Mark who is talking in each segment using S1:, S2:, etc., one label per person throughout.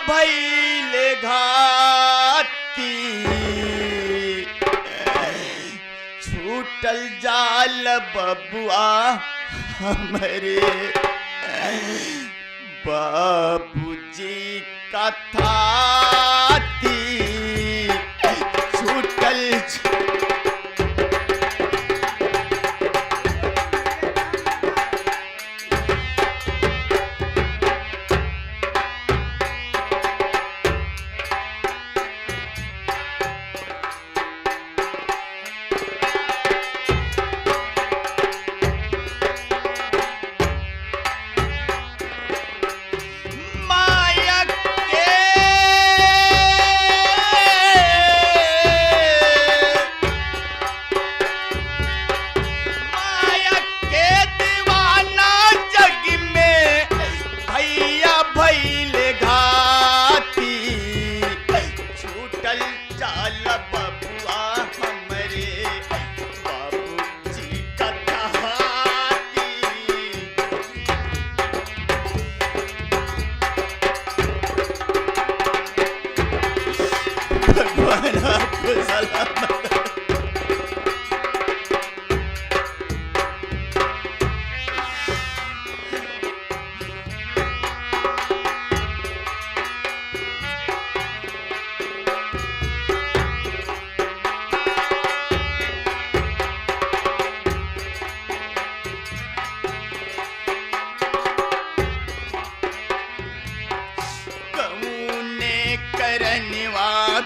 S1: भइले घाती छूटल जाल बबुआ हमरे बाबूजी का थाती छूटल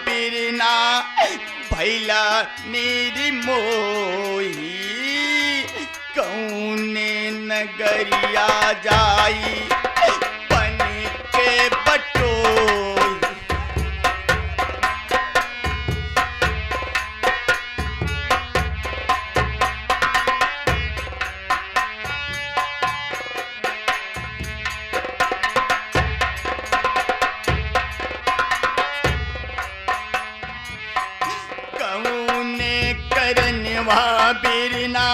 S1: बिरना भैला नीरी मोही कौने नगरिया जाई बन के बटोही बिरना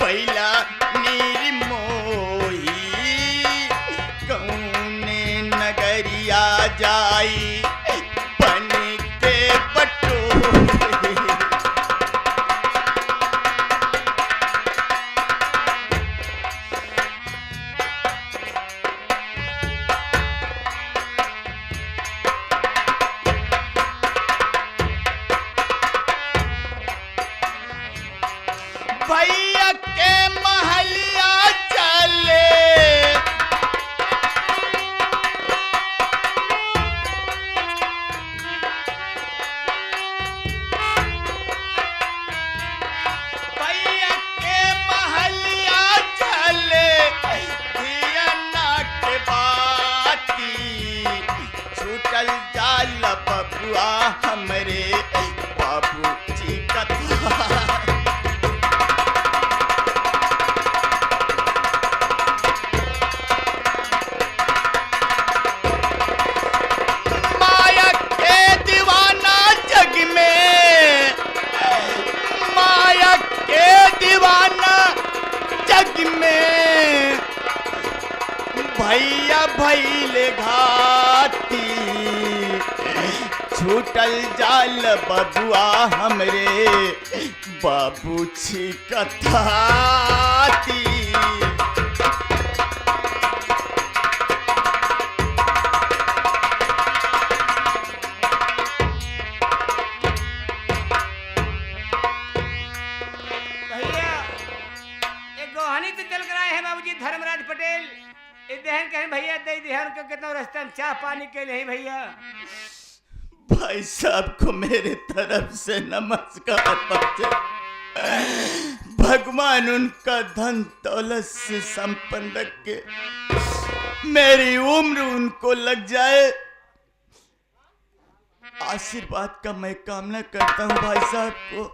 S1: भैला नीर मोही कौने नगरिया जाई बन के बटोही भैया के महलिया चले भैया के महलिया चले धियना के बाती छूटल जाल बबुआ हमरे बाबूजी कथा भैया भइले घाती छूटल जाल बबुआ हमरे बाबूजी कथाती
S2: धर्मराज पटेल दहन कहें भैया दे दहन को कितना रास्ता में चाह पानी के लिए भैया
S1: भाई साहब को मेरे तरफ से नमस्कार बच्चे भगवान उनका धन दौलत से संपन्न रख के मेरी उम्र उनको लग जाए आशीर्वाद का मैं कामना करता हूं भाई साहब को।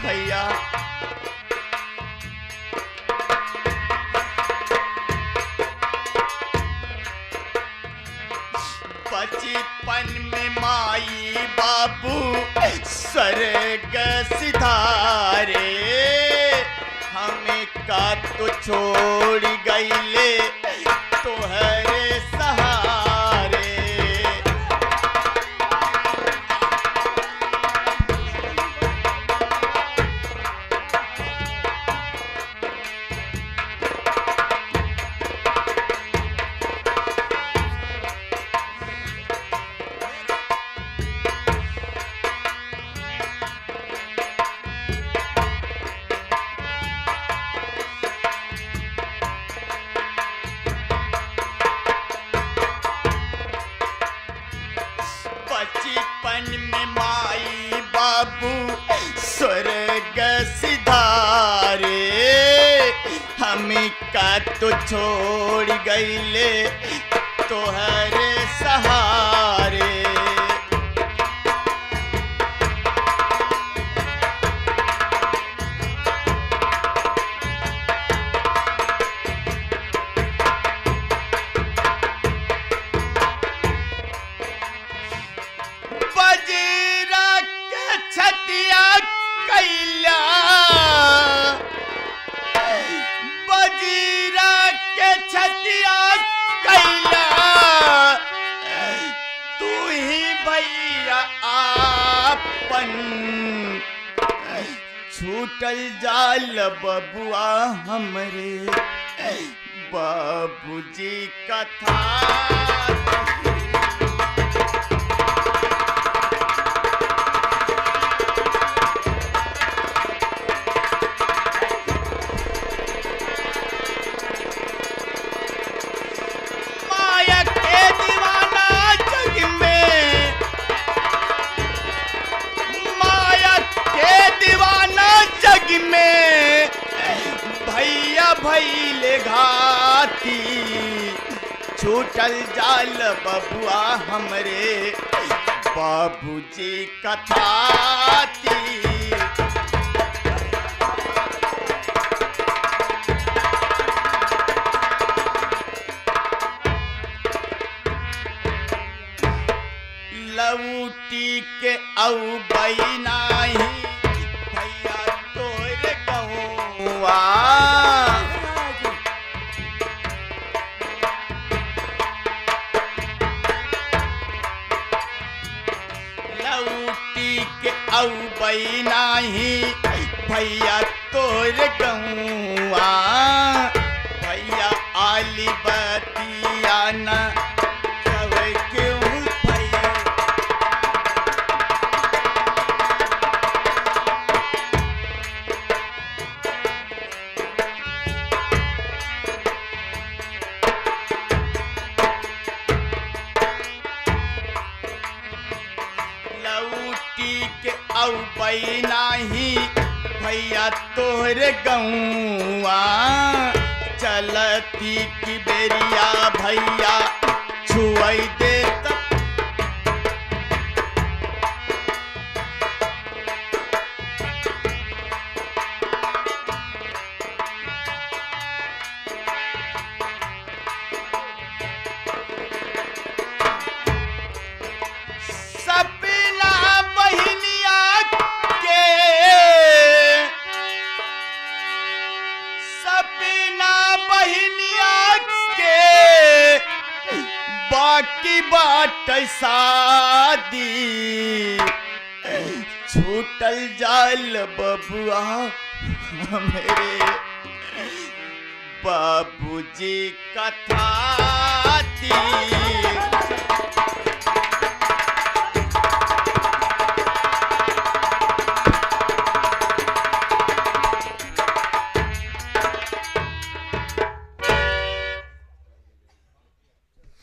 S1: भैया का तो छोड़ गईले तोहरे सहारे। बचपन में माई बाबू स्वर्ग सिधारे, हमें का तो छोड़ गईले तोहरे सहारे। बजरा के छतिया कैला, बजरा के छतिया कैला, तू ही भैया आपन। छूटल जाल बबुआ हमरे बाबूजी का था। भैले घाती छूटल जाल बबुआ हमरे बाबूजी कथाती। लौटी के औ बैनाही भैया तोर गहुआ। औ बैनाही भैया तोर गहुआ। भैया आली बतिया न कहे क्यों भैया। औ बैनाही भैया तोहर गहुआ। चलती की बेरिया भैया छुआई दे तब। बाकी बाट शादी छूटल जाल बबुआ मेरे बाबूजी कथाती।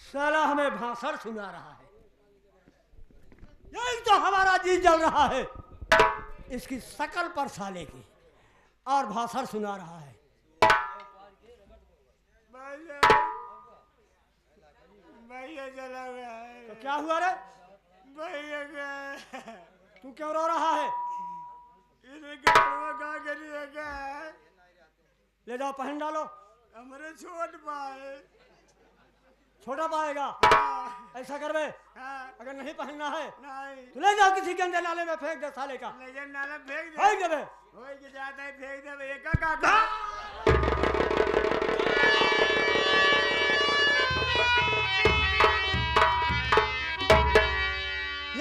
S3: साला हमें भाषण सुना रहा है, यही तो हमारा जी जल रहा है इसकी शकल पर साले की, और भाषण सुना रहा है।
S2: भैया चला गया है।
S3: तो क्या हुआ रे?
S2: भैया गया।
S3: तू क्यों रो रहा है? ले जाओ पहन डालो।
S2: हमारे छोट पाए।
S3: छोटा पाएगा।
S2: हाँ।
S3: ऐसा कर बे,
S2: हाँ।
S3: अगर नहीं पहनना है
S2: नहीं
S3: तो ले जाओ किसी गंदे नाले में फेंक दे साले का।
S2: नाला फेंक दे।
S3: फेंक दे बे।
S2: फेंक दे। फेंक दे।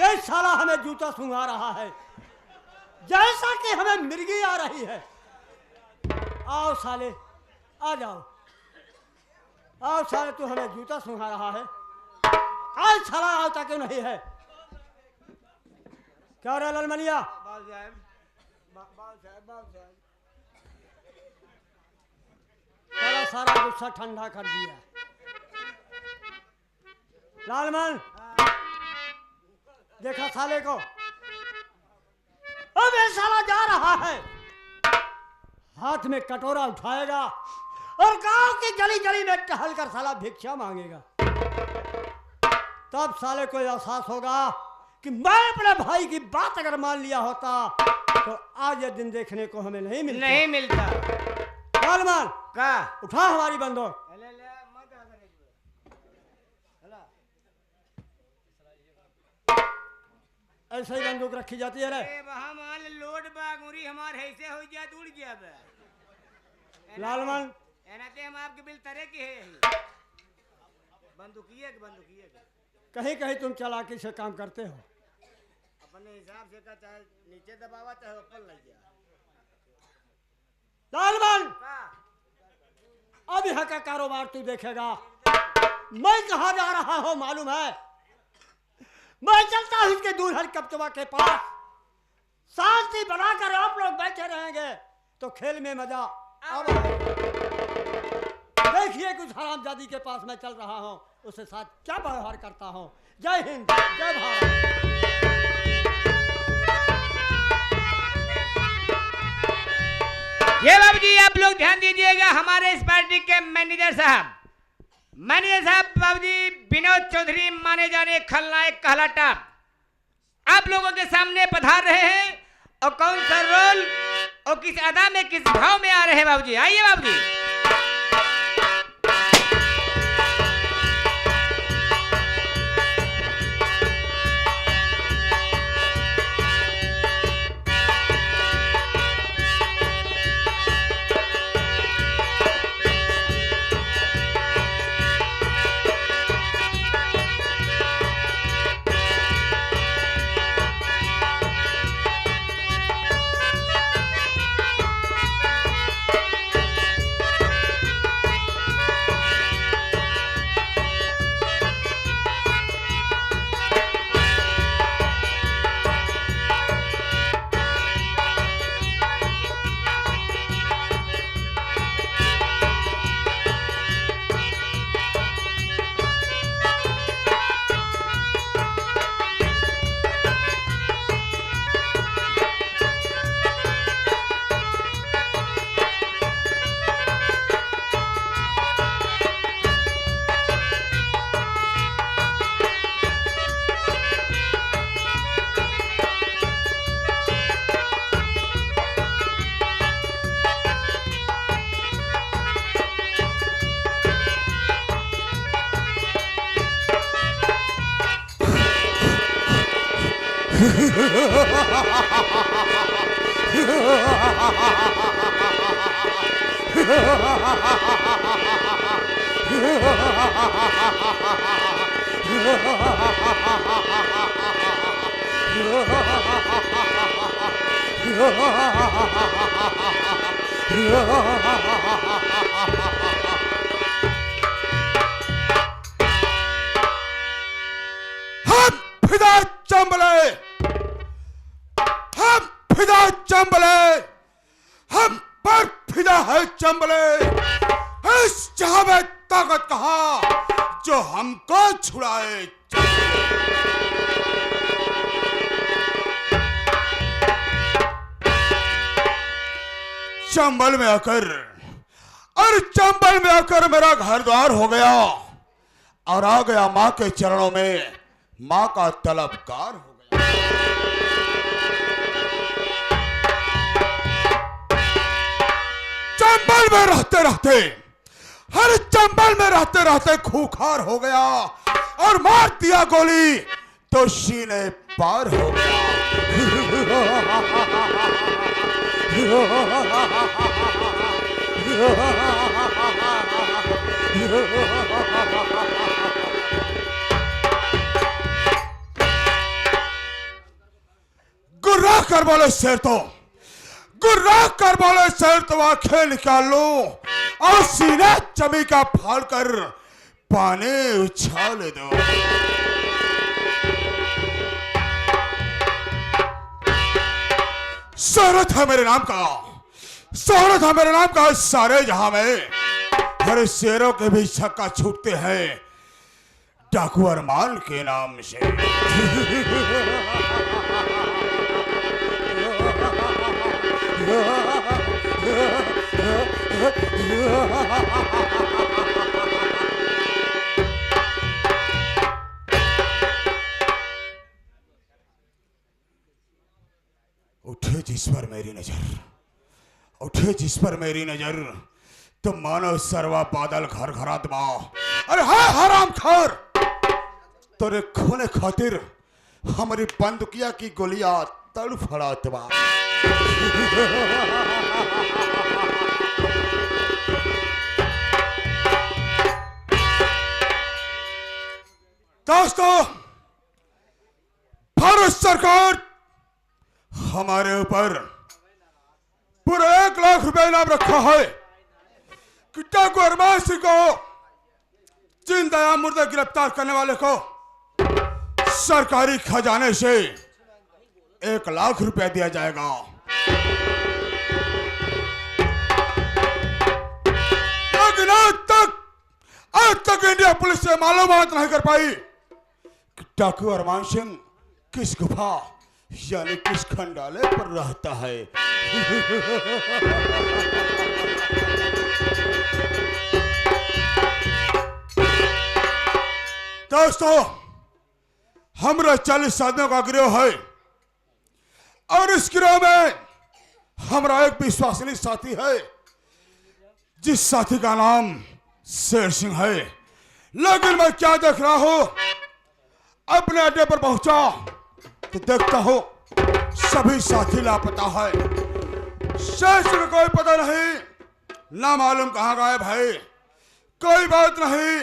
S3: ये साला हमें जूता सूंघा रहा है जैसा कि हमें मिर्गी आ रही है। आओ साले, आ जाओ। आओ साले, तू हमें जूता सूंघा रहा है, आज साला आता क्यों नहीं है? क्या रहा ललमलिया? सारा सारा गुस्सा ठंडा कर दिया। लालमन, देखा साले को? अब ये साला जा रहा है, हाथ में कटोरा उठाएगा और गांव की गली गली में टहल कर साला भिक्षा मांगेगा। तब साले को एहसास होगा कि मैं अपने भाई की बात अगर मान लिया होता तो आज ये दिन देखने को हमें नहीं मिलता। लालमन,
S2: का
S3: उठा हमारी बंदूक। ऐसे ही बंदूक रखी जाती है रे।
S2: लोड बागुरी हमारे ऐसे हो जाए उड़ गया बे।
S3: लालमन,
S2: एनाते हम आपके बिल तरह की है बंदूकिए
S3: कहीं कहीं तुम चालाकी से काम करते हो।
S2: अपने हिसाब से का चाहे नीचे दबावा चाहे ऊपर लग गया।
S3: लालमन, अब यहाँ का कारोबार तू देखेगा। मैं कहाँ जा रहा हूँ मालूम है? मैं चलता हूँ इसके दूल्हन कप्तवा के पास। शांति बनाकर आप लोग बैठे रहेंगे तो खेल में मजा अब देखिए कुछ हरामजादी के पास मैं चल रहा हूँ, उसके साथ क्या व्यवहार करता हूँ। जय हिंद, जय भारत।
S2: ये बाबू जी आप लोग ध्यान दीजिएगा, हमारे इस पार्टी के मैनेजर साहब बाबू जी विनोद चौधरी माने जाने खलनायक कहलाटा आप लोगों के सामने पधार रहे हैं। और कौन सा रोल और किस अदा में किस भाव में आ रहे हैं बाबू जी? आइए बाबू जी।
S4: हम पर फिदा है चंबले। इस जहां में ताकत कहा जो हमको छुड़ाए। चंबल में आकर और चंबल में आकर मेरा घर द्वार हो गया और आ गया माँ के चरणों में, माँ का तलबगार हो गया। चंबल में रहते रहते, हर चंबल में रहते रहते खूंखार हो गया और मार दिया गोली तो सीने पार हो गया। कर बोले शेर तो गुर्रा कर बोले शेर तो आंखें निकाल लो और सीना चमी का फाड़ कर पानी उछाल दो। शोहरत है मेरे नाम का, शोहरत है मेरे नाम का सारे जहां में। हर शेरों के भी छक्का छूटते हैं डाकू अरमान के नाम से। उठे जिस पर मेरी नजर, उठे जिस पर मेरी नजर तो मानो सरवा बादल घर घरा दबा। अरे हाँ हराम खोर, तेरे खूने खातिर हमारी बंदूकिया की गोलियां तड़फड़ा दबा। दोस्तों, भारत सरकार हमारे ऊपर पूरा 1 लाख रुपए इनाम रखा है कि डाकू अरमान सिंह को जिंदा या मुर्दा गिरफ्तार करने वाले को सरकारी खजाने से 1 लाख रुपया दिया जाएगा। लेकिन आज तक इंडिया पुलिस से मालूमात नहीं कर पाई कि डाकू अरमान सिंह किस गुफा यानी किस खंडाले पर रहता है। दोस्तों, हमारा 40 आदमियों का गिरोह है और इस गिरोह में हमारा एक विश्वसनीय साथी है जिस साथी का नाम शेर सिंह है। लेकिन मैं क्या देख रहा हूं, अपने अड्डे पर पहुंचा तो देखता हूं सभी साथी लापता है। शेर सिंह को कोई पता नहीं, ना मालूम कहां गायब है। कोई बात नहीं,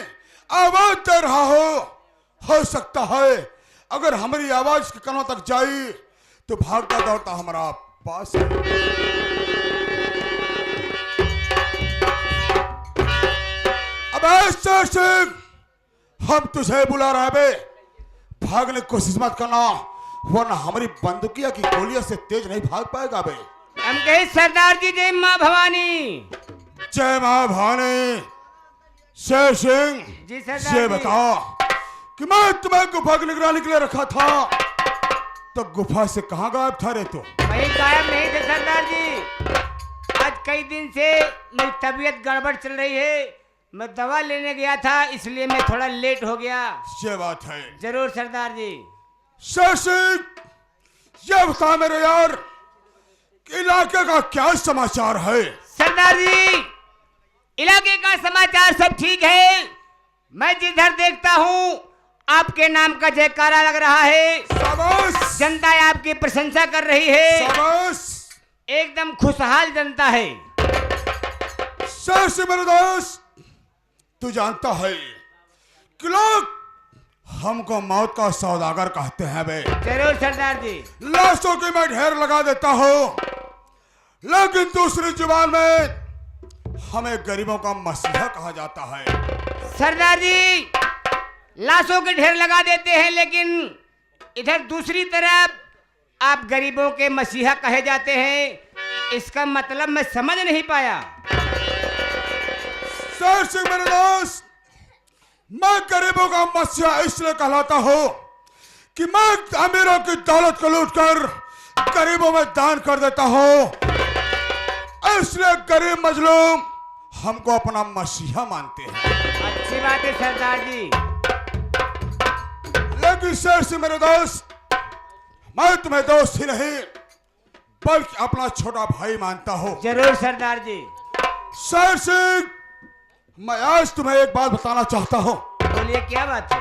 S4: आवाज दे रहा हो सकता है अगर हमारी आवाज के कानों तक जाई तो भागता दौड़ता हमारा पास है। अबे शेर सिंह, हम तुझे बुला रहे बे, भागने की कोशिश मत करना वरना हमारी बंदूकिया की गोलियों से तेज नहीं भाग पाएगा बे।
S2: हम कहे सरदार जी जय मां भवानी।
S4: जय मां भवानी। शेर सिंह
S2: जी सरदार
S4: ये
S2: जी।
S4: बता कि मैं तुम्हें गुफा की निगरानी के लिए रखा था तो गुफा से कहां गायब था रे तू?
S2: वही गायब नहीं थे सरदार जी। आज कई दिन से मेरी तबीयत गड़बड़ चल रही है, मैं दवा लेने गया था इसलिए मैं थोड़ा लेट हो गया।
S4: ये बात है।
S2: जरूर सरदार जी।
S4: शेर सिंह, ये बता मेरे यार कि इलाके का क्या समाचार है?
S2: सरदार जी, इलाके का समाचार सब ठीक है। मैं जिधर देखता हूँ आपके नाम का जयकारा लग रहा है।
S4: शाबाश,
S2: जनता आपकी प्रशंसा कर रही है।
S4: शाबाश।
S2: एकदम खुशहाल जनता है।
S4: शेर सिंह मेरे दोस्त, तू जानता है कि लोग हमको मौत का सौदागर कहते हैं बे।
S2: जरूर सरदार जी।
S4: लाशों की मैं ढेर लगा देता हूं, लेकिन दूसरी जुबान में हमें गरीबों का मसीहा कहा जाता है।
S2: सरदार जी, लाशों के ढेर लगा देते हैं लेकिन इधर दूसरी तरफ आप गरीबों के मसीहा कहे जाते हैं, इसका मतलब मैं समझ नहीं पाया।
S4: शेर सिंह मेरे दोस्त, मैं गरीबों का मसीहा इसलिए कहलाता हूं कि मैं अमीरों की दौलत को लूटकर गरीबों में दान कर देता हूं, इसलिए गरीब मजलूम हमको अपना मसीहा मानते हैं।
S2: अच्छी बात है सरदार जी।
S4: लेकिन शेर सिंह मेरे दोस्त, मैं तुम्हें दोस्त ही नहीं बल्कि अपना छोटा भाई मानता हूं।
S2: जरूर सरदार जी।
S4: शेर सिंह, मैं आज तुम्हें एक बात बताना चाहता हूं।
S2: बोलिए, क्या बात है?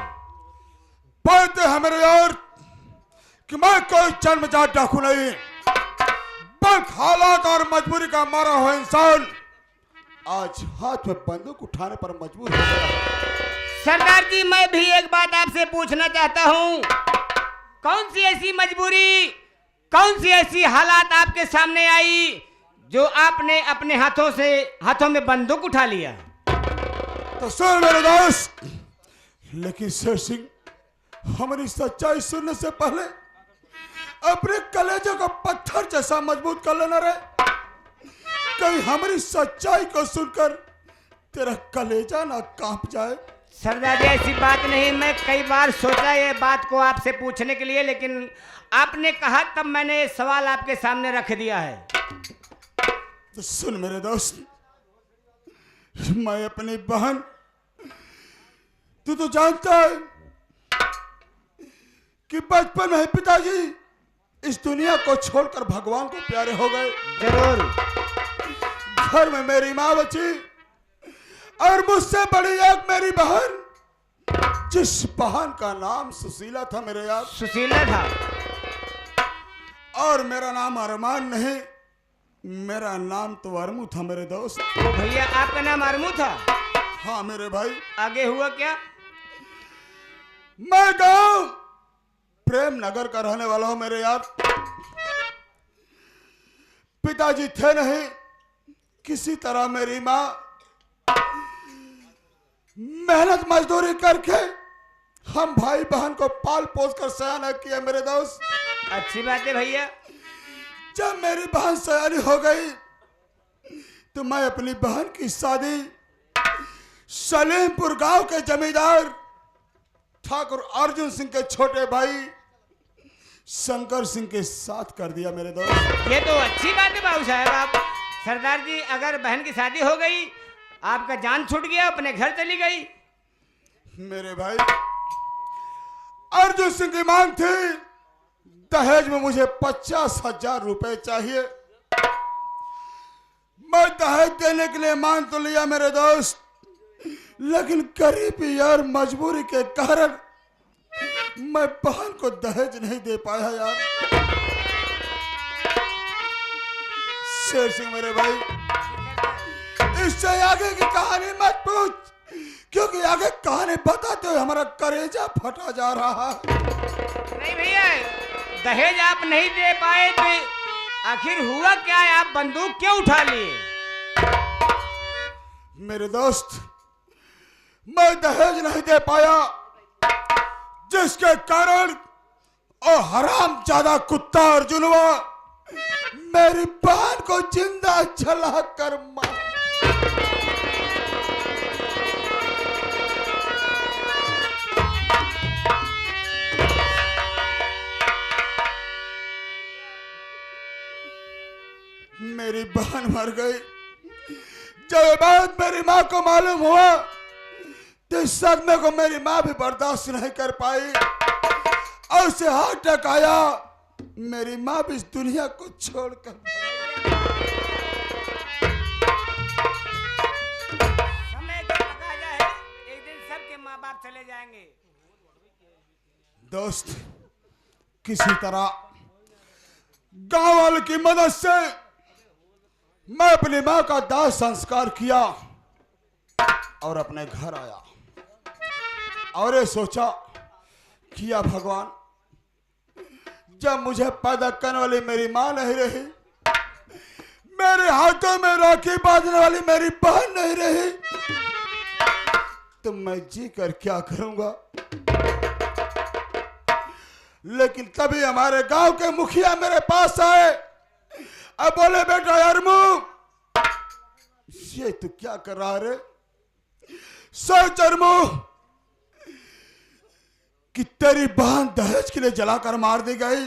S4: बात है मेरे यार कि मैं कोई जन्मजात डाकू नहीं, बल्कि हालात और मजबूरी का मारा हुआ इंसान आज हाथ में बंदूक उठाने पर मजबूर हो गया।
S2: सरदार जी, मैं भी एक बात आपसे पूछना चाहता हूँ। कौन सी ऐसी मजबूरी, कौन सी ऐसी हालात आपके सामने आई जो आपने अपने हाथों में बंदूक उठा लिया?
S4: तो सुन मेरे दोस्त, लेकिन शेर सिंह हमारी सच्चाई सुनने से पहले अपने कलेजे को पत्थर जैसा मजबूत कर लेना रे। कहीं हमारी सच्चाई को सुनकर तेरा कलेजा ना कांप जाए।
S2: सरदार जी ऐसी बात नहीं, मैं कई बार सोचा ये बात को आपसे पूछने के लिए, लेकिन आपने कहा तब मैंने ये सवाल आपके सामने रख दिया है।
S4: तो सुन मेरे दोस्त, मैं अपनी बहन, तू तो जानता है कि बचपन में पिताजी इस दुनिया को छोड़कर भगवान को प्यारे हो गए।
S2: जरूर।
S4: घर में मेरी माँ बची और मुझसे बड़ी एक मेरी बहन, जिस बहन का नाम सुशीला था मेरे यार।
S2: सुशीला था?
S4: और मेरा नाम अरमान नहीं, मेरा नाम तो अरमू था मेरे दोस्त।
S2: तो भैया आपका नाम अरमू था?
S4: हाँ मेरे भाई।
S2: आगे हुआ क्या?
S4: मैं गांव प्रेम नगर का रहने वाला हूं मेरे यार। पिताजी थे नहीं, किसी तरह मेरी माँ मेहनत मजदूरी करके हम भाई बहन को पाल पोस कर सयाना किया मेरे दोस्त।
S2: अच्छी बात है भैया।
S4: जब मेरी बहन सयानी हो गई तो मैं अपनी बहन की शादी सलीमपुर गांव के जमींदार ठाकुर अर्जुन सिंह के छोटे भाई शंकर सिंह के साथ कर दिया मेरे दोस्त।
S2: ये तो अच्छी बात है बाबू साहब। आप सरदार जी, अगर बहन की शादी हो गई, आपका जान छूट गया, अपने घर चली गई।
S4: मेरे भाई अर्जुन सिंह की मांग थी दहेज में मुझे 50,000 रुपए चाहिए। मैं दहेज देने के लिए मान तो लिया मेरे दोस्त, लेकिन गरीबी और मजबूरी के कारण मैं बहन को दहेज नहीं दे पाया यार। शेर सिंह मेरे भाई, इससे आगे की कहानी मत पूछ, क्योंकि आगे कहानी बताते हुए हमारा कलेजा फटा जा रहा है।
S2: नहीं भैया, दहेज आप नहीं दे पाए तो आखिर हुआ क्या है? आप बंदूक क्यों उठा लिए?
S4: मेरे दोस्त, मैं दहेज नहीं दे पाया, जिसके कारण ओ हराम ज्यादा कुत्ता अर्जुनवा मेरी बहन को जिंदा जला कर मार। मेरी बहन मर गई। जब बात मेरी माँ को मालूम हुआ तो इस सदमे को मेरी माँ भी बर्दाश्त नहीं कर पाई और उसे हार्ट अटैक आया। मेरी माँ भी इस दुनिया को छोड़कर
S2: समय का तकाजा है, एक दिन सबके माँ बाप चले जाएंगे।
S4: दोस्त, किसी तरह गांव वालों की मदद से मैं अपनी माँ का दाह संस्कार किया और अपने घर आया और ये सोचा किया भगवान, जब मुझे पैदा करने वाली मेरी माँ नहीं रही, मेरे हाथों में राखी बांधने वाली मेरी बहन नहीं रही, तो मैं जी कर क्या करूंगा। लेकिन तभी हमारे गांव के मुखिया मेरे पास आए। अब बोले, बेटा अरमू, ये तू क्या कर रहा रे? सोच अरमू कि तेरी बहन दहेज के लिए जलाकर मार दी गई।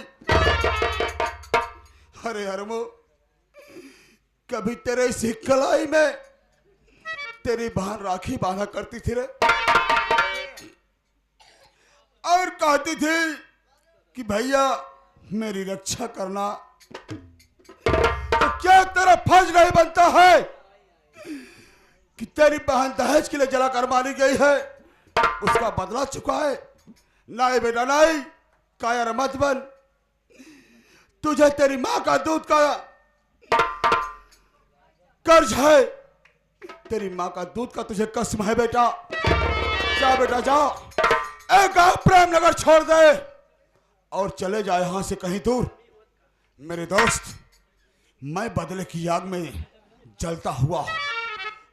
S4: अरे अरमू, कभी तेरे इसी कलाई में तेरी बहन राखी बांधा करती थी रे, और कहती थी कि भैया मेरी रक्षा करना। तो क्या तेरा फर्ज नहीं बनता है कि तेरी बहन दहेज के लिए जलाकर मारी गई है, उसका बदला चुकाए? नहीं बेटा नहीं, कायर मत बन। तुझे तेरी माँ का दूध का कर्ज है, तेरी माँ का दूध का तुझे कसम है बेटा। जा बेटा जा, एक गांव प्रेम नगर छोड़ दे और चले जाए यहां से कहीं दूर। मेरे दोस्त, मैं बदले की आग में जलता हुआ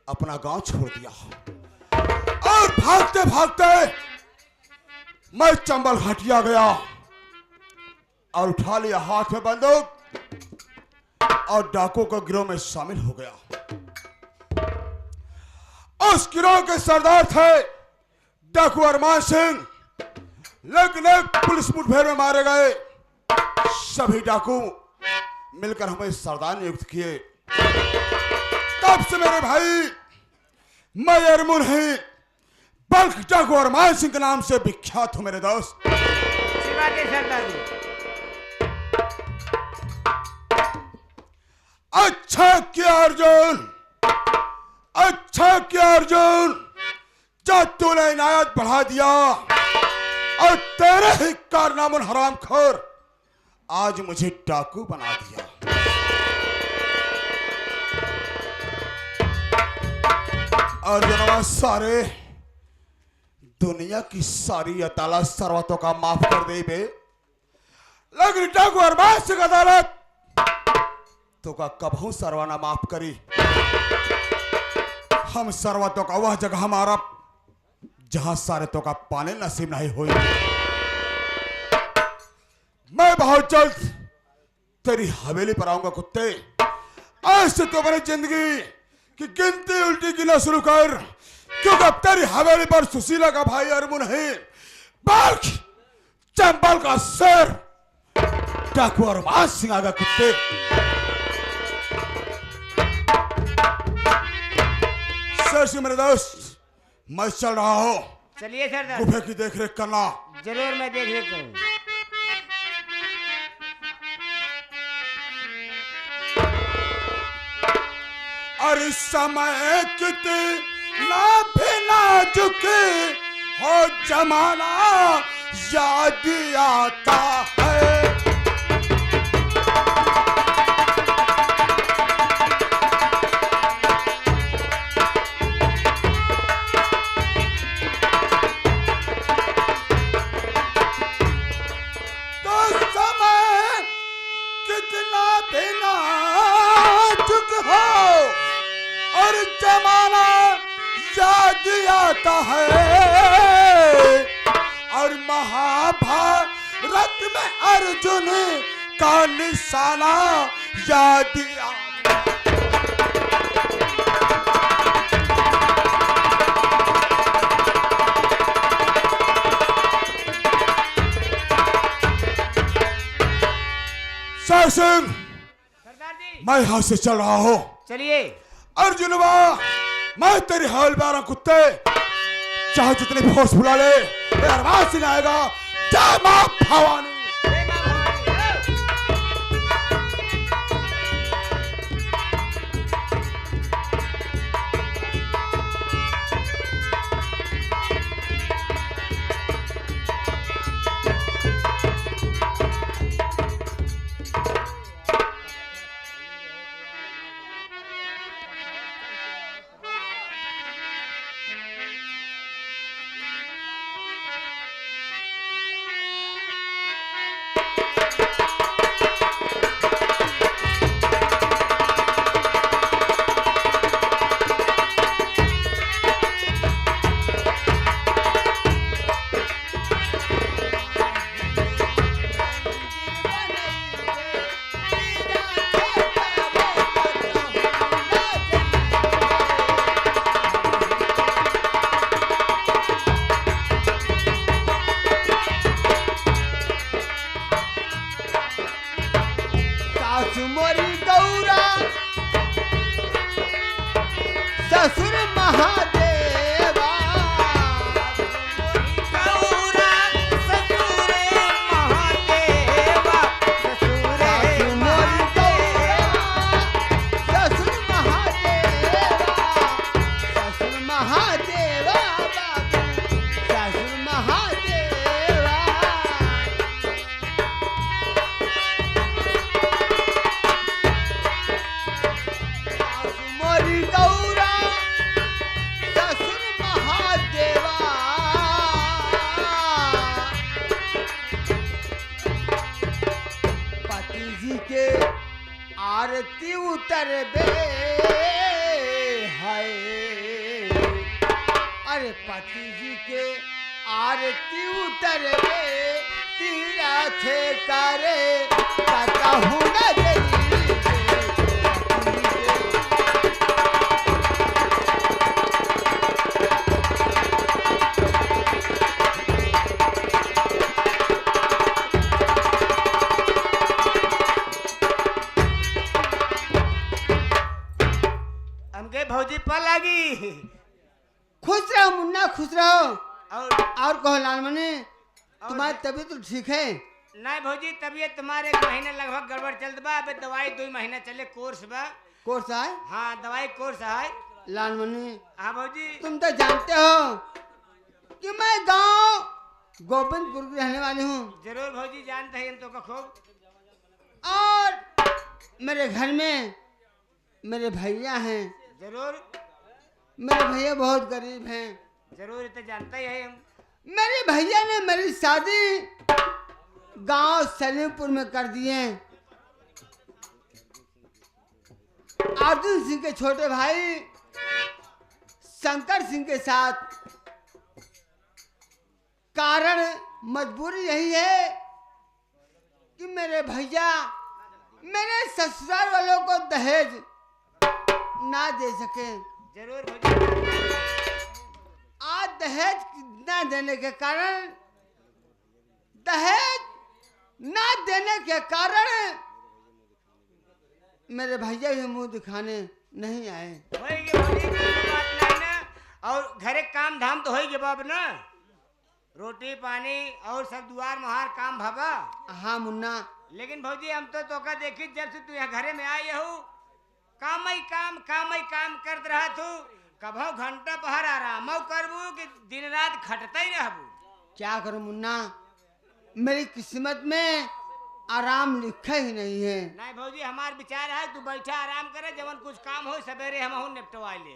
S4: अपना गांव छोड़ दिया और भागते भागते मैं चंबल घाटिया गया और उठा लिया हाथ में बंदूक और डाकुओं के गिरोह में शामिल हो गया। उस गिरोह के सरदार थे डाकू अरमान सिंह, लेकिन एक पुलिस मुठभेड़ में मारे गए। सभी डाकू मिलकर हमें सरदार नियुक्त किए। तब से मेरे भाई मैं अरमुन ही बल्कि डाकू अरमान सिंह के नाम से विख्यात हूं मेरे दोस्त।
S2: सरदार जी,
S4: अच्छा किया अर्जुन, अच्छा किया अर्जुन, जब तूने इनायत बढ़ा दिया और तेरे ही कारनामुन हरामखोर आज मुझे डाकू बना दिया। अर्जुन सारे दुनिया की सारी अदालत सर्वतों का माफ कर दे बे, लेकिन डाकू अरमान सिंह अदालत तो का कबहू सरवाना माफ करी। हम सर्वतों का वह जगह हमारा जहां सारे तो का पाने नसीब नहीं हुई। मैं बहुत जल्द तेरी हवेली पर आऊंगा कुत्ते। आज से तो अपनी जिंदगी की गिनती उल्टी गिना शुरू कर, क्योंकि अब तेरी हवेली पर सुशीला का भाई अरमुन है बल्कि चंबल का शेर डाकू अरमान सिंह आगा कुत्ते। शेर मेरे दोस्त, मैं चल रहा हूं।
S2: चलिए सरदार।
S4: गुफे की देखरेख करना।
S2: जरूर मैं देख रेख करूँ।
S4: और इस समय कितना भी नाजुक हो जमाना याद आता है। और जमाना याद आता है और महाभारत में अर्जुन का निशाना याद आता है। सर सिंह,
S2: सरदार जी,
S4: मैं यहां से चल रहा हूं।
S2: चलिए।
S4: अर्जुनवा, मैं तेरी हवेली पर कुत्ते, चाहे जितनी फोर्स बुला ले, अरमान सिंह आएगा। जय मां भवानी।
S3: ससुर महादेवा,
S2: गौरा ससुर महादेवा, ससुर
S3: ससुर महादेवा, ससुर महादेवा, ससुर महादेवा। मोरी गौरा उतर बे हाय, अरे पति जी के आरती उतर बे तीरथ करे कहूँ न गई।
S2: हमके भौजी पर लगी।
S3: खुश रहो मुन्ना, खुश रहो।
S2: और
S3: कहो लालमणि, तुम्हारी तबीयत तो ठीक है?
S2: नहीं भौजी, तबीयत तुम्हारे 1 महीने लगभग गड़बड़ चलत बा। अबे दवाई 2 महीना चले कोर्स बा।
S3: कोर्स आए?
S2: हाँ दवाई कोर्स है।
S3: लालमणि
S2: हाँ भौजी।
S3: तुम तो जानते हो कि मैं गांव गोविंदपुर की रहने वाली हूँ।
S2: जरूर भौजी, जानते हैं हम तो का खूब।
S3: और मेरे घर में मेरे भैया हैं।
S2: जरूर
S3: मेरे भैया बहुत गरीब हैं।
S2: जरूर, तो जानते ही है हम।
S3: मेरे भैया ने मेरी शादी गांव सलीमपुर में कर दिए। अर्जुन सिंह के छोटे भाई शंकर सिंह के साथ। कारण मजबूरी यही है कि मेरे भैया मेरे ससुराल वालों को दहेज ना दे सके।
S2: जरूर भौजी।
S3: आज दहेज न देने के कारण, दहेज न देने के कारण मेरे भैया भी मुंह दिखाने नहीं आए।
S2: होएगी भौजी, कोई बात नहीं ना। और घरे काम धाम तो होएगी बाब ना, रोटी पानी और सब दुआर मुहार काम भाबा।
S3: हाँ मुन्ना।
S2: लेकिन भौजी हम तो तोका देखी जब से तू यहाँ घरे में आई हो, काम ही काम करत रहा तू। कभो घंटा पहर आराम करबू कि दिन रात खटता ही रहबू।
S3: क्या करूं मुन्ना, मेरी किस्मत में आराम लिखा ही नहीं है।
S2: नहीं भौजी, हमार विचार है तू बैठा आराम करे, जवन कुछ काम हो सवेरे हम निपटवा ले।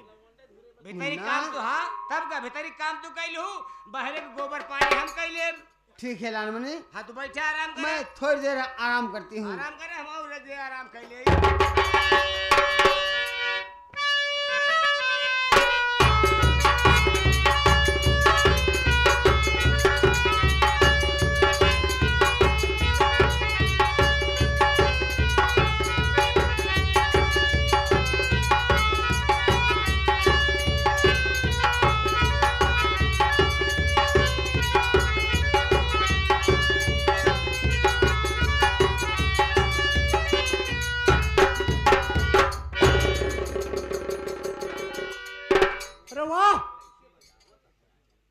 S2: भीतरी
S3: मुन्ना।
S2: काम तो हाँ तब का भीतरी काम तू कैलू, बहरे के गोबर पानी हम कैले।
S3: ठीक है लालमणि,
S2: हाँ तू बैठा आराम करे।
S3: मैं थोड़ी देर आराम करती हूँ।
S2: आराम करे, हम और दे आराम कैले।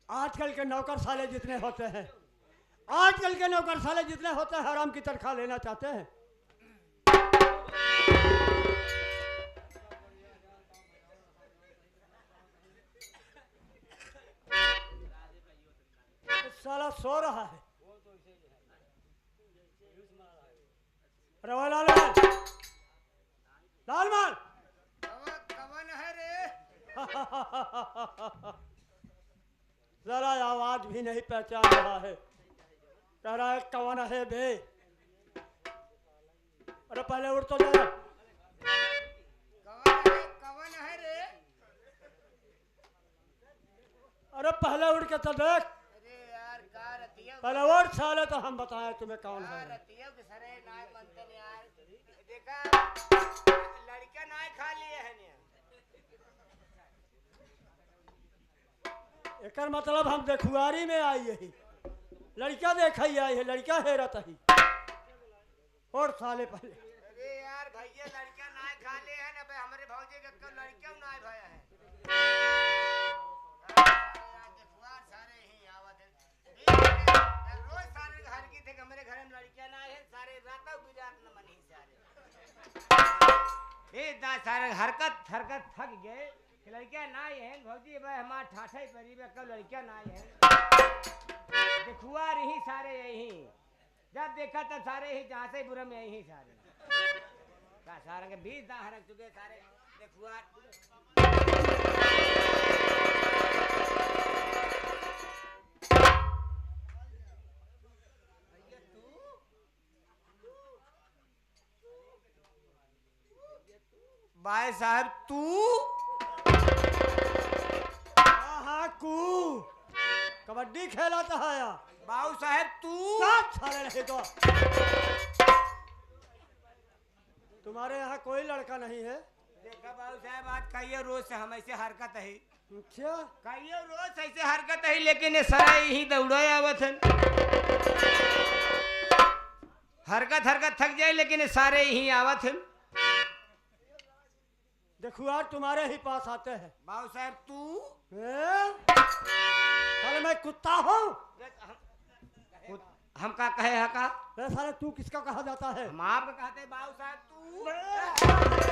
S3: आजकल के नौकर साले जितने होते हैं, आजकल के नौकर साले जितने होते हैं हराम की तनख्वाह लेना चाहते हैं। साला सो रहा है। रवा लाल लालमान
S2: कवन है रे?
S3: जरा आवाज भी नहीं पहचान रहा है। कह रहा है कौन है बे? अरे पहले उठ तो जरा।
S2: कवन है रे?
S3: अरे पहले उठ के तो देख।
S2: अरे यार का रतिया
S3: पहले उठ साले तो हम बताएं तुम्हें कौन है।
S2: रतिया के सरे नाय बनते ने यार। देखा लड़का नाय खा लिए है ने।
S3: एकर मतलब हम देखुआरी में आई यही लड़का देखा ही आई है, लड़का हेरत ही। और साले पहले
S2: अरे यार भैया लड़का नाय खा ले है ना बे, हमारे भौजी के कल लड़का नाय भया है। देखुआर सारे ही आवत है रोज सारे घर की थे हमारे घर में लड़का नाय है, सारे रात गुजात न मनी सारे। ए दा सारे हरकत थक गए कि लड़का नाय है भौजी भाई, हमार ठाठा ही परी में कब लड़का नाय है। देखुआ रही सारे यही, जब देखा तब सारे ही जहाँ से बुरा में यही सारे सारे के 20 दाह रख चुके सारे देखुआ। भाई साहब तू
S3: हाँ कू कबड्डी खेलाता है या
S2: बाबू साहब तू
S3: साले नहीं तो तुम्हारे यहाँ कोई लड़का नहीं है?
S2: देखा बाबू साहब आज कहिए रोज से हम ऐसे हरकत है
S3: अच्छा
S2: कहिए रोज ऐसे हरकत है लेकिन ये सारा यही दौड़ा आवत है हरकत थक जाए लेकिन ये सारे यही आवत है
S3: देखो यार तुम्हारे ही पास आते हैं।
S2: बाबू साहब तू
S3: साले मैं कुत्ता हूँ?
S2: हम का कहे है का
S3: साले तू किसका कहा जाता है?
S2: हम आपका कहते हैं बाबू साहब तू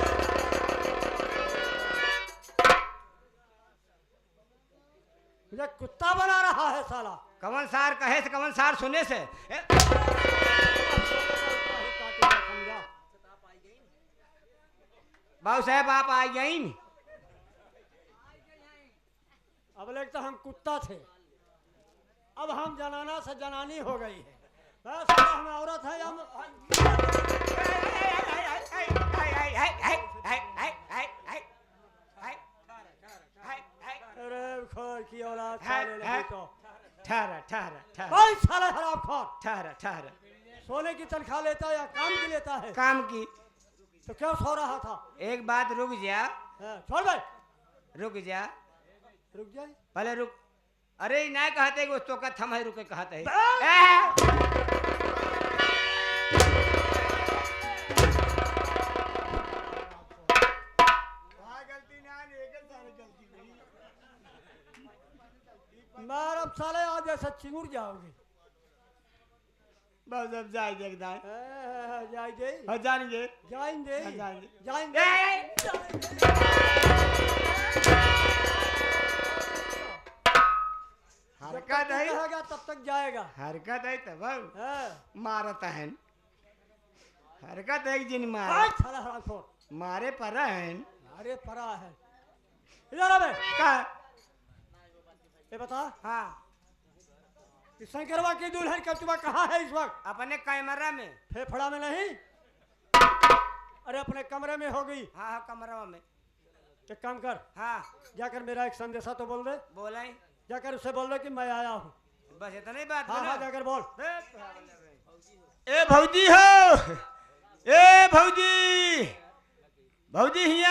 S3: मुझे कुत्ता बना रहा है साला।
S2: कमल सार कहे से कमल सार सुने से बाबू साहब आप आ गई
S3: अब लगता हम कुत्ता थे अब हम जनाना से जनानी हो गई है। बस हम औरत है हम अरे खोर की औलाद साले नहीं तो
S2: ठहरा ठहरा ठहरा
S3: भाई साले हराम खोर
S2: ठहरा ठहरा
S3: सोने की तनख्वाह लेता है या काम की लेता है?
S2: काम की
S3: तो क्यों सो रहा था?
S2: एक बात रुक जा
S3: छोड़ भाई
S2: रुक जा
S3: रुक जाए
S2: पहले रुक अरे ना कहते कि तो का थम है रुके कहते
S3: मैं अब साले आज ऐसा चिंगुर जाओगे
S2: बस अब जाएंगे एकदम
S3: जाएंगे
S2: जाएंगे
S3: जाएंगे
S2: जाएंगे
S3: जाएंगे
S2: हरकत है
S3: रहेगा तब तक जाएगा।
S2: हरकत है तब
S3: हाँ।
S2: मारता है हरकत है जिन मार
S3: आज साला हराम खोर
S2: मारे पर है
S3: अरे परा है इधर आ बे
S2: का
S3: ये बता
S2: हाँ
S3: कि शंकरवा की दुल्हन कचुआ कहाँ है इस वक्त?
S2: अपने कैमरा में
S3: फेफड़ा में नहीं अरे अपने कमरे में हो गई।
S2: हाँ हाँ कमरा में
S3: एक काम कर
S2: हाँ
S3: जाकर मेरा एक संदेशा तो बोल दे
S2: बोला
S3: जाकर उसे बोल दे कि मैं आया हूँ।
S2: बस इतना ही बात
S3: हाँ
S2: है
S3: हाँ
S2: ना?
S3: जाकर बोल
S2: ए भौजी हो ए भौजी भौजी हिया